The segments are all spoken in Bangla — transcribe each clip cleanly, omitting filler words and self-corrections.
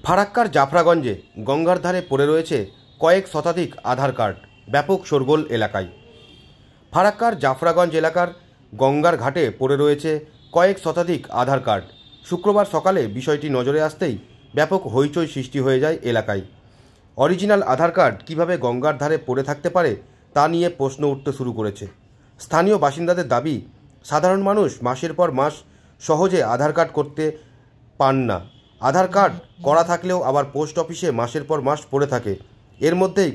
ফারাক্কার জাফরাগঞ্জে গঙ্গার ধারে পড়ে রয়েছে কয়েক শতাধিক আধার কার্ড। ব্যাপক শোরগোল এলাকায়। ফারাক্কার জাফরাগঞ্জ এলাকার গঙ্গার ঘাটে পড়ে রয়েছে কয়েক শতাধিক আধার কার্ড। শুক্রবার সকালে বিষয়টি নজরে আসতেই ব্যাপক হইচই সৃষ্টি হয়ে যায় এলাকায়। অরিজিনাল আধার কার্ড কীভাবে গঙ্গার ধারে পড়ে থাকতে পারে তা নিয়ে প্রশ্ন উঠতে শুরু করেছে। স্থানীয় বাসিন্দাদের দাবি, সাধারণ মানুষ মাসের পর মাস সহজে আধার কার্ড করতে পান না। আধার কার্ড করা থাকলেও আবার পোস্ট অফিসে মাসের পর মাস পড়ে থাকে। এর মধ্যেই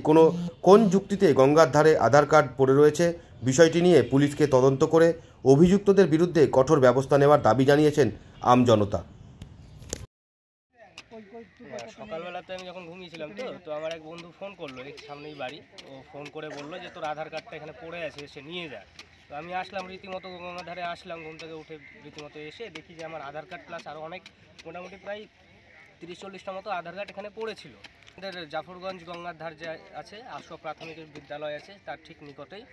কোন যুক্তিতে গঙ্গার ধারে আধার কার্ড পড়ে রয়েছে, বিষয়টি নিয়ে পুলিশকে তদন্ত করে অভিযুক্তদের বিরুদ্ধে কঠোর ব্যবস্থা নেওয়ার দাবি জানিয়েছেন আমজনতা। সকালবেলাতে আমি যখন ঘুমিয়েছিলাম তো আমার এক বন্ধু ফোন করলো, এই সামনেই বাড়ি। ও ফোন করে বললো যে তোর আধার কার্ডটা এখানে পড়ে আছে, সে নিয়ে যা। তো আমি আসলাম, রীতিমতো গঙ্গার ধারে আসলাম, ঘুম থেকে উঠে রীতিমতো এসে দেখি যে আমার আধার কার্ড প্লাস আরও অনেক মোটামুটি প্রায় 30-40টা মতো আধার কার্ড এখানে পড়েছিল। আমাদের জাফরগঞ্জ গঙ্গার ধার যে আছে, আশরফ প্রাথমিক বিদ্যালয় আছে, তার ঠিক নিকটেই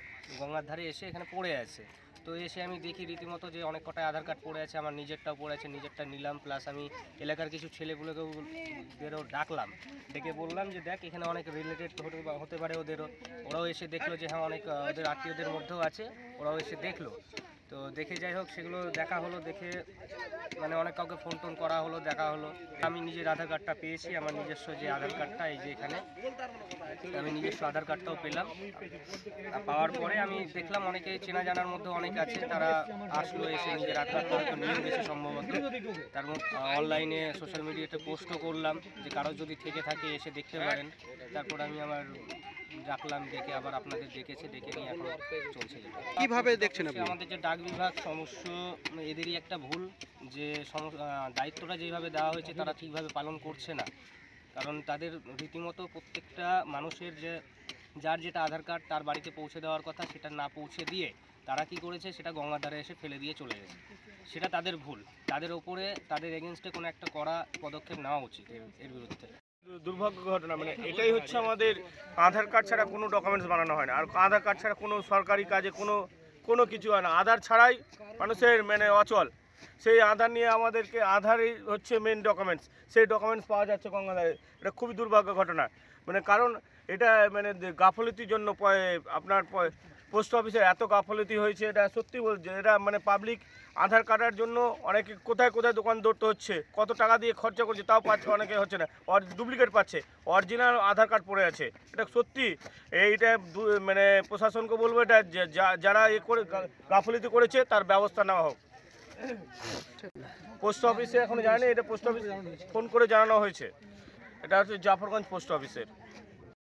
গঙ্গার ধারে এসে এখানে পড়ে আছে। তো এসে আমি দেখি রীতিমতো যে অনেক কটায় আধার কার্ড পড়ে আছে, আমার নিজেরটাও পড়ে আছে, নিজেরটা নিলাম। প্লাস আমি এলাকার কিছু ছেলেগুলোকেও ডাকলাম, ডেকে বললাম যে দেখ এখানে অনেক রিলেটেড হতে পারে ওদেরও। ওরাও এসে দেখলো যে হ্যাঁ অনেক ওদের আত্মীয়দের মধ্যেও আছে, ওরাও এসে দেখলো। তো দেখে যাই হোক সেগুলো দেখা হলো, দেখে মানে অনেক কাউকে ফোন টোন করা হলো, দেখা হলো। আমি নিজের আধার কার্ডটা পেয়েছি, আমার নিজস্ব যে আধার কার্ডটা, এই যে এখানে আমি নিজস্ব আধার কার্ডটাও পেলাম। পাওয়ার পরে আমি দেখলাম অনেকে চেনা জানার মধ্যে অনেক আছে, তারা আসলো, এসে নিজের আধার কার্ডটা হয়তো নিয়ে গেছে সম্ভবত। তার মধ্যে অনলাইনে সোশ্যাল মিডিয়াতে পোস্টও করলাম যে কারো যদি থেকে থাকে এসে দেখতে পারেন। তারপর আমি আমার ডাকলাম, ডেকে আবার আপনাদের ডেকেছে, ডেকে নিয়ে এখন চলছে। কিভাবে দেখছেন আপনি? আমাদের যে ডাক বিভাগ সমস্য, এদেরই একটা ভুল যে দায়িত্বটা যেভাবে দেওয়া হয়েছে তারা ঠিকভাবে পালন করছে না। কারণ তাদের রীতিমতো প্রত্যেকটা মানুষের যার যেটা আধার কার্ড তার বাড়িতে পৌঁছে দেওয়ার কথা, সেটা না পৌঁছে দিয়ে তারা কি করেছে, সেটা গঙ্গার ধারে এসে ফেলে দিয়ে চলে গেছে। সেটা তাদের ভুল, তাদের ওপরে তাদের এগেনস্টে কোনো একটা কড়া পদক্ষেপ নেওয়া উচিত এর বিরুদ্ধে। দুর্ভাগ্য ঘটনা, মানে এটাই হচ্ছে আমাদের আধার কার্ড ছাড়া কোনো ডকুমেন্টস বানানো হয় না, আর আধার কার্ড ছাড়া কোনো সরকারি কাজে কোনো কিছু হয় না। আধার ছাড়াই মানুষের মানে অচল। সেই আধার নিয়ে আমাদেরকে, আধারই হচ্ছে মেন ডকুমেন্টস, সেই ডকুমেন্টস পাওয়া যাচ্ছে গঙ্গাধারে। এটা খুবই দুর্ভাগ্য ঘটনা, মানে কারণ এটা মানে গাফলতির জন্য আপনার পোস্ট অফিসের এত গাফলতি হয়েছে, এটা সত্যি বলছে। এটা মানে পাবলিক আধার কার্ডের জন্য অনেকে কোথায় দোকান দৌড়তে হচ্ছে, কত টাকা দিয়ে খরচা করছে, তাও পাচ্ছে, অনেকে হচ্ছে না, ডুপ্লিকেট পাচ্ছে, অরিজিনাল আধার কার্ড পড়ে আছে। এটা সত্যি, এইটা মানে প্রশাসনকে বলবো, এটা যারা করে গাফলতি করেছে তার ব্যবস্থা নেওয়া হোক। পোস্ট অফিসে এখনো জানেনি, এটা পোস্ট অফিস ফোন করে জানানো হয়েছে। এটা হচ্ছে জাফরগঞ্জ পোস্ট অফিসের।